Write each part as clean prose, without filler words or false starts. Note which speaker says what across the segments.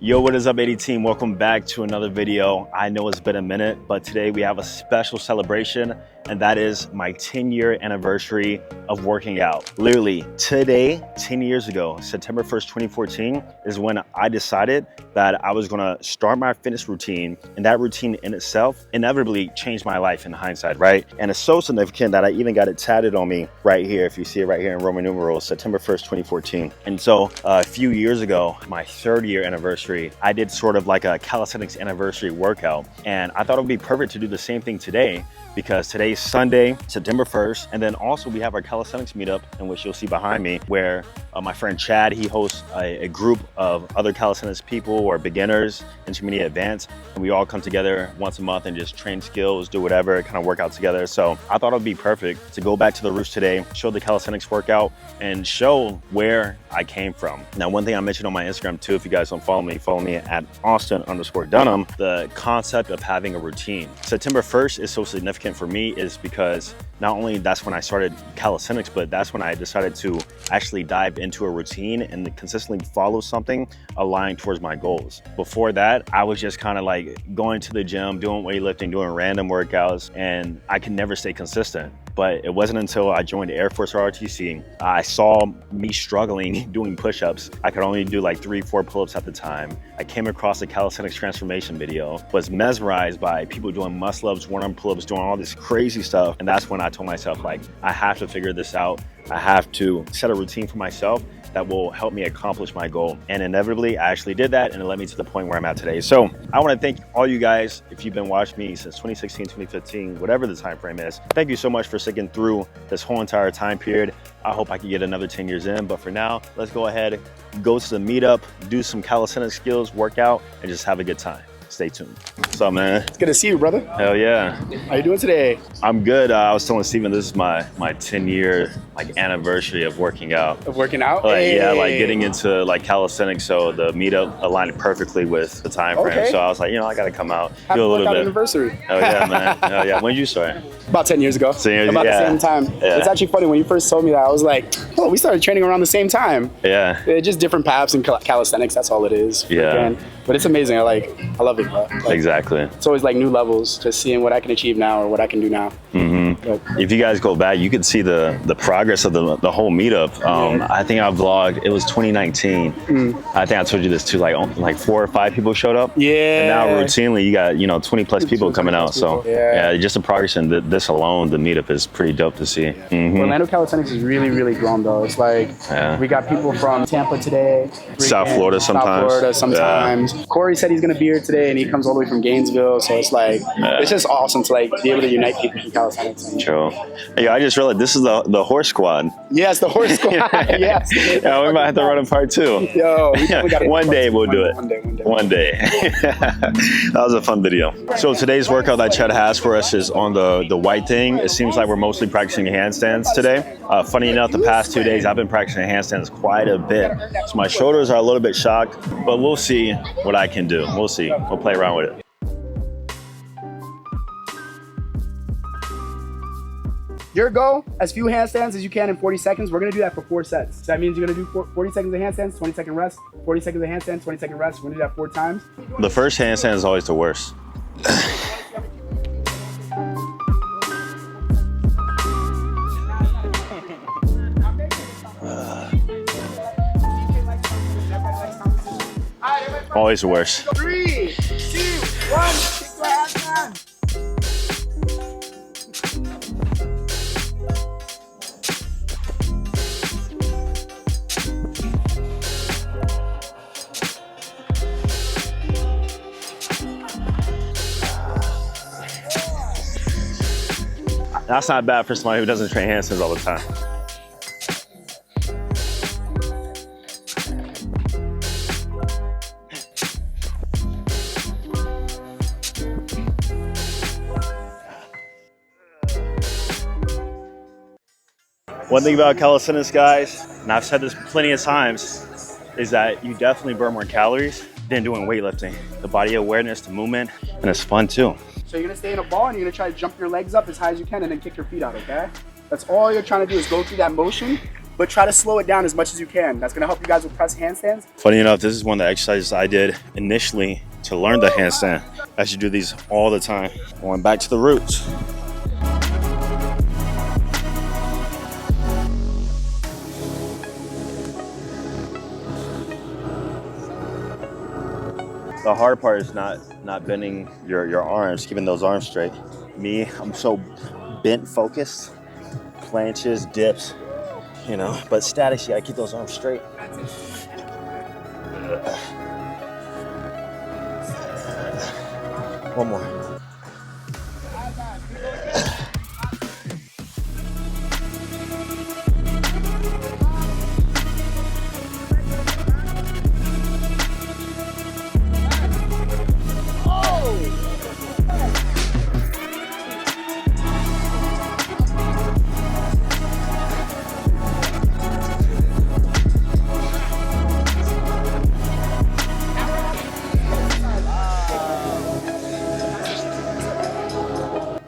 Speaker 1: Yo, what is up, 80 team? Welcome back to another video. I know it's been a minute, but today we have a special celebration, and that is my 10-year anniversary of working out. Literally today, 10 years ago, September 1st, 2014, is when I decided that I was gonna start my fitness routine, and that routine in itself inevitably changed my life in hindsight, right? And it's so significant that I even got it tatted on me right here. If you see it right here in Roman numerals, September 1st, 2014. And so a few years ago, my 3rd-year anniversary, I did sort of like a calisthenics anniversary workout, and I thought it would be perfect to do the same thing today because today's Sunday, September 1st, and then also we have our calisthenics meetup, in which you'll see behind me, where my friend Chad, he hosts a group of other calisthenics people or beginners, intermediate, advanced, and we all come together once a month and just train skills, do whatever, kind of work out together. So I thought it would be perfect to go back to the roots today, show the calisthenics workout, and show where I came from. Now, one thing I mentioned on my Instagram too, if you guys don't follow me at Austin_Dunham, the concept of having a routine. September 1st is so significant for me is because not only that's when I started calisthenics, but that's when I decided to actually dive into a routine and consistently follow something aligned towards my goals. Before that, I was just kind of like going to the gym, doing weightlifting, doing random workouts, and I could never stay consistent. But it wasn't until I joined the Air Force ROTC, I saw me struggling doing push-ups. I could only do like 3-4 pull-ups at the time. I came across a calisthenics transformation video, was mesmerized by people doing muscle-ups, one-arm pull-ups, doing all this crazy stuff. And that's when I told myself, like, I have to figure this out. I have to set a routine for myself that will help me accomplish my goal. And inevitably, I actually did that, and it led me to the point where I'm at today. So I wanna thank all you guys, if you've been watching me since 2016, 2015, whatever the time frame is. Thank you so much for sticking through this whole entire time period. I hope I can get another 10 years in, but for now, let's go ahead, go to the meetup, do some calisthenics skills, workout, and just have a good time. Stay tuned. What's up, man?
Speaker 2: It's good to see you, brother.
Speaker 1: Hell yeah.
Speaker 2: How you doing today?
Speaker 1: I'm good. I was telling Steven this is my 10-year anniversary of working out.
Speaker 2: Of working out?
Speaker 1: Hey. Yeah, like getting into calisthenics. So the meetup aligned perfectly with the time frame. Okay. So I was like, I gotta come out,
Speaker 2: Happy
Speaker 1: do a little bit.
Speaker 2: Anniversary.
Speaker 1: Oh yeah, man. Oh yeah. When did you start?
Speaker 2: About 10 years ago.
Speaker 1: 10 years,
Speaker 2: about the same time.
Speaker 1: Yeah.
Speaker 2: It's actually funny when you first told me that. I was like, oh, we started training around the same time.
Speaker 1: Yeah.
Speaker 2: It's just different paths in calisthenics. That's all it is.
Speaker 1: Yeah.
Speaker 2: But it's amazing. I love it, bro.
Speaker 1: Exactly.
Speaker 2: It's always like new levels, just seeing what I can achieve now or what I can do now.
Speaker 1: Mm-hmm. If you guys go back, you could see the progress of the whole meetup. I think I vlogged, it was 2019. I think I told you this too, like 4 or 5 people showed up.
Speaker 2: Yeah.
Speaker 1: And now routinely you got, 20 plus people coming out. So yeah, just the progress in this alone, the meetup is pretty dope to see.
Speaker 2: Orlando Calisthenics is really, really grown though. It's like, we got people from Tampa today.
Speaker 1: South Florida
Speaker 2: sometimes. Yeah. Corey said he's gonna be here today and he comes all the way from Gainesville. So it's like, it's just awesome to be able to unite people from calisthenics.
Speaker 1: True. Yeah, I just realized this is the horse squad.
Speaker 2: Yes, the horse squad. Yes.
Speaker 1: Yeah, we might have to run a part 2.
Speaker 2: Yo,
Speaker 1: one day we'll do it. One day. That was a fun video. So today's workout that Chad has for us is on the white thing. It seems like we're mostly practicing handstands today. Funny enough, the past 2 days I've been practicing handstands quite a bit. So my shoulders are a little bit shocked, but we'll see what I can do. We'll see. We'll play around with it.
Speaker 2: Your goal, as few handstands as you can in 40 seconds. We're gonna do that for 4 sets. So that means you're gonna do 40 seconds of handstands, 20-second rest, 40 seconds of handstands, 20-second rest. We're gonna do that 4 times.
Speaker 1: The first handstand is always the worst. Always the worst.
Speaker 2: 3, 2, 1, kick the handstand.
Speaker 1: That's not bad for somebody who doesn't train handstands all the time. One thing about calisthenics, guys, and I've said this plenty of times, is that you definitely burn more calories than doing weightlifting. The body awareness, the movement, and it's fun too.
Speaker 2: So you're gonna stay in a ball and you're gonna try to jump your legs up as high as you can and then kick your feet out, okay? That's all you're trying to do is go through that motion but try to slow it down as much as you can. That's gonna help you guys with press handstands.
Speaker 1: Funny enough, this is one of the exercises I did initially to learn the handstand. I should do these all the time. Going back to the roots. The hard part is not bending your arms, keeping those arms straight. Me, I'm so bent focused. Planches, dips, you know, but statics, you gotta keep those arms straight. One more.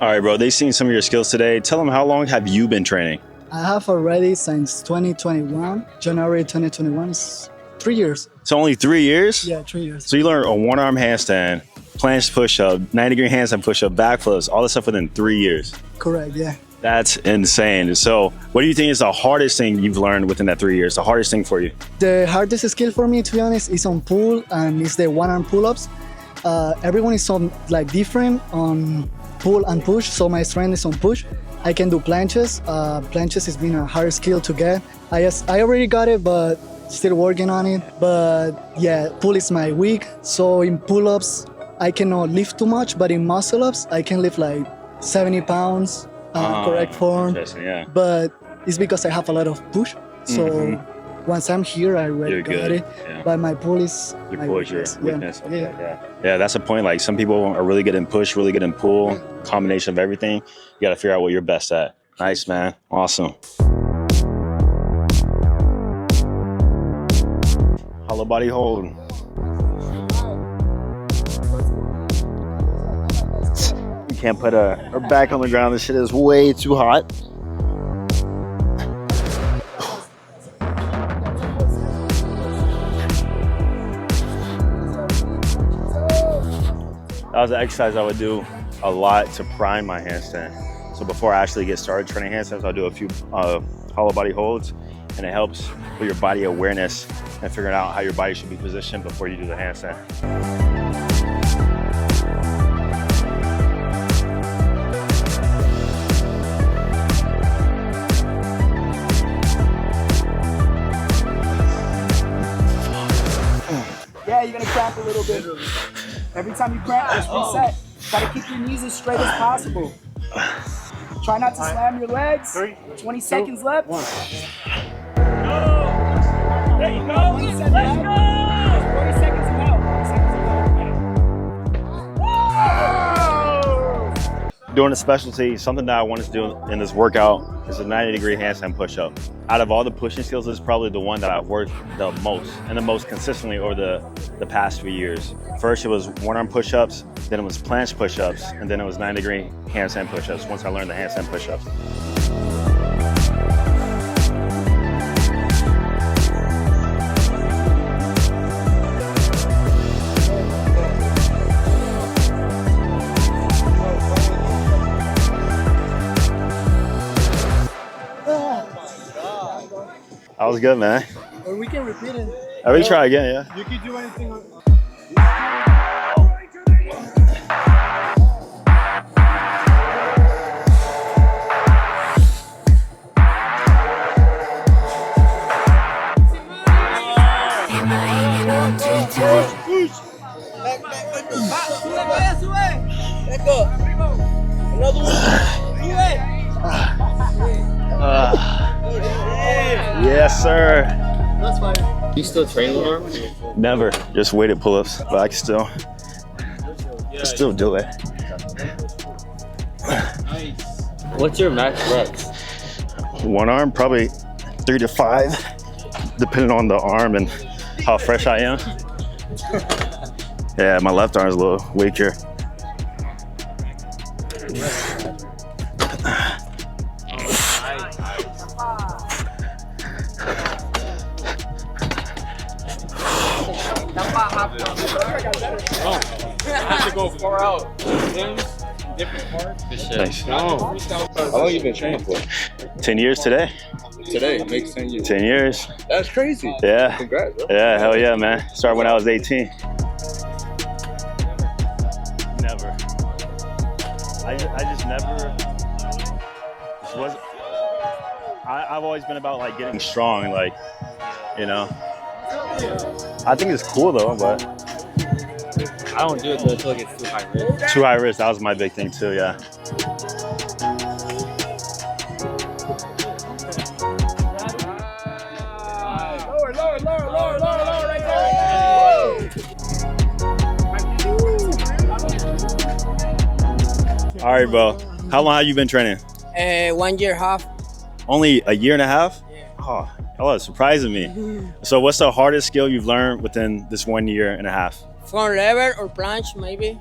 Speaker 1: All right, bro, they've seen some of your skills today. Tell them, how long have you been training?
Speaker 3: I have already since 2021, January 2021, is 3 years.
Speaker 1: It's only 3 years?
Speaker 3: Yeah, 3 years.
Speaker 1: So you learned a one-arm handstand, planche push-up, 90-degree handstand push-up, backflips, all this stuff within 3 years.
Speaker 3: Correct, yeah.
Speaker 1: That's insane. So what do you think is the hardest thing you've learned within that 3 years? The hardest thing for you?
Speaker 3: The hardest skill for me, to be honest, is on pull, and it's the one-arm pull-ups. Everyone is so different on pull and push, so my strength is on push. I can do planches. Planches has been a hard skill to get. I already got it, but still working on it. But yeah, pull is my weak. So in pull-ups, I cannot lift too much, but in muscle-ups, I can lift like 70 pounds, correct form.
Speaker 1: Interesting, yeah.
Speaker 3: But it's because I have a lot of push. So once I'm here, I already got it.
Speaker 1: Yeah.
Speaker 3: But my pull is
Speaker 1: Your
Speaker 3: my
Speaker 1: pull is your weakness.
Speaker 3: Yeah.
Speaker 1: Okay, yeah, that's the point. Like, some people are really good in push, really good in pull, combination of everything. You got to figure out what you're best at. Nice, man. Awesome. Hollow body hold. You can't put her back on the ground. This shit is way too hot. That was an exercise I would do a lot to prime my handstand. So before I actually get started training handstands, I'll do a few hollow body holds, and it helps with your body awareness and figuring out how your body should be positioned before you do the handstand.
Speaker 2: Yeah, you're gonna cramp a little bit. Every time you cramp, just reset. Try to keep your knees as straight as possible. Try not to slam your legs. 20 seconds left.
Speaker 4: There you go. Let's go.
Speaker 2: 40 seconds and out. 40 seconds and out.
Speaker 1: Doing a specialty, something that I wanted to do in this workout is a 90-degree handstand push-up. Out of all the pushing skills, this is probably the one that I've worked the most and the most consistently over the past few years. First, it was one-arm push-ups, then it was planche push-ups, and then it was 90-degree handstand push-ups once I learned the handstand push-ups. That was good, man.
Speaker 3: Or we can repeat it.
Speaker 1: We try again, yeah.
Speaker 4: You can do anything.
Speaker 1: Yes, sir.
Speaker 3: That's fine.
Speaker 4: You still train with arm?
Speaker 1: Never. Just weighted pull-ups, but I can still do it.
Speaker 4: What's your max reps?
Speaker 1: One arm, probably 3 to 5, depending on the arm and how fresh I am. Yeah, my left arm is a little weaker.
Speaker 4: I have to go far out. Different parts.
Speaker 1: Thanks.
Speaker 5: How long you been training for?
Speaker 1: 10 years today.
Speaker 5: Today makes 10 years.
Speaker 1: 10 years.
Speaker 5: That's crazy.
Speaker 1: Yeah.
Speaker 5: Congrats, bro.
Speaker 1: Yeah, hell yeah, man. Started when I was 18. Never. I just never. Just wasn't. I've always been about like getting strong, like, you know. I think it's cool though, but
Speaker 4: I don't do it until it gets too high risk.
Speaker 1: too high risk. That was my big thing too. Yeah.
Speaker 2: Lower, right there.
Speaker 1: All right, bro. How long have you been training?
Speaker 6: 1 year half.
Speaker 1: Only a year and a half?
Speaker 6: Yeah.
Speaker 1: Oh, it's surprising me. So what's the hardest skill you've learned within this 1 year and a half?
Speaker 6: Front lever or planche, maybe.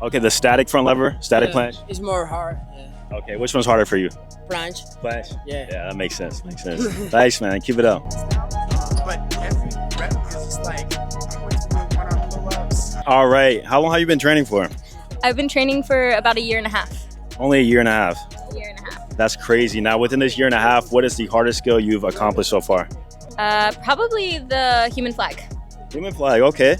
Speaker 1: Okay, the static front lever, static
Speaker 6: Yeah,
Speaker 1: planche.
Speaker 6: It's more hard. Yeah.
Speaker 1: Okay, which one's harder for you?
Speaker 6: Planche.
Speaker 1: Planche.
Speaker 6: Yeah.
Speaker 1: Yeah, that makes sense. Thanks, man. Keep it up.
Speaker 2: But every rep is just like, I'm going to do one-arm pull-ups.
Speaker 1: All right. How long have you been training for?
Speaker 7: I've been training for about a year and a half.
Speaker 1: Only a year and a half.
Speaker 7: A year and a half.
Speaker 1: That's crazy. Now, within this year and a half, what is the hardest skill you've accomplished so far?
Speaker 7: Probably the human flag.
Speaker 1: Human flag. Okay,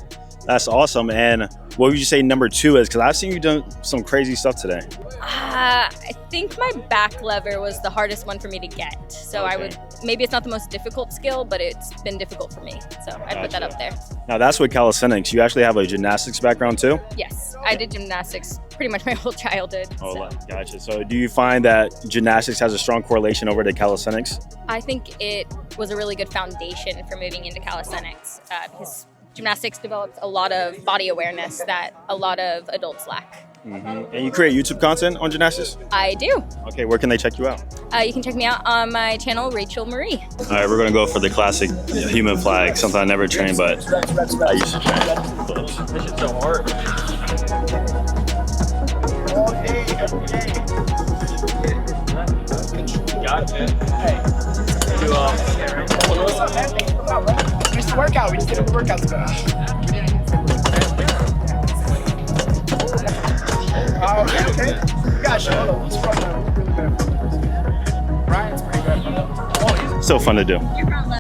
Speaker 1: that's awesome. And what would you say number 2 is? Because I've seen you done some crazy stuff today.
Speaker 7: I think my back lever was the hardest one for me to get. So I
Speaker 1: Okay.
Speaker 7: would, maybe it's not the most difficult skill, but it's been difficult for me. So I put that
Speaker 1: Gotcha.
Speaker 7: up there.
Speaker 1: Now, that's with calisthenics. You actually have a gymnastics background too?
Speaker 7: Yes, I did gymnastics pretty much my whole childhood.
Speaker 1: Oh,
Speaker 7: So
Speaker 1: gotcha. So do you find that gymnastics has a strong correlation over to calisthenics?
Speaker 7: I think it was a really good foundation for moving into calisthenics because gymnastics develops a lot of body awareness that a lot of adults lack.
Speaker 1: And you create YouTube content on gymnastics?
Speaker 7: I do.
Speaker 1: Okay, where can they check you out?
Speaker 7: You can check me out on my channel, Rachel Marie.
Speaker 1: All right, we're gonna go for the classic human flag, something I never trained, but I used to train.
Speaker 4: This shit's so hard.
Speaker 2: All day, every day.
Speaker 4: Got it, man.
Speaker 2: What's up, man? Thanks for coming out, bro. We just workout. We just did a workout today. Okay. Gotcha. Hold on. Who's from really good? Brian's pretty good. Oh,
Speaker 1: Still fun to do.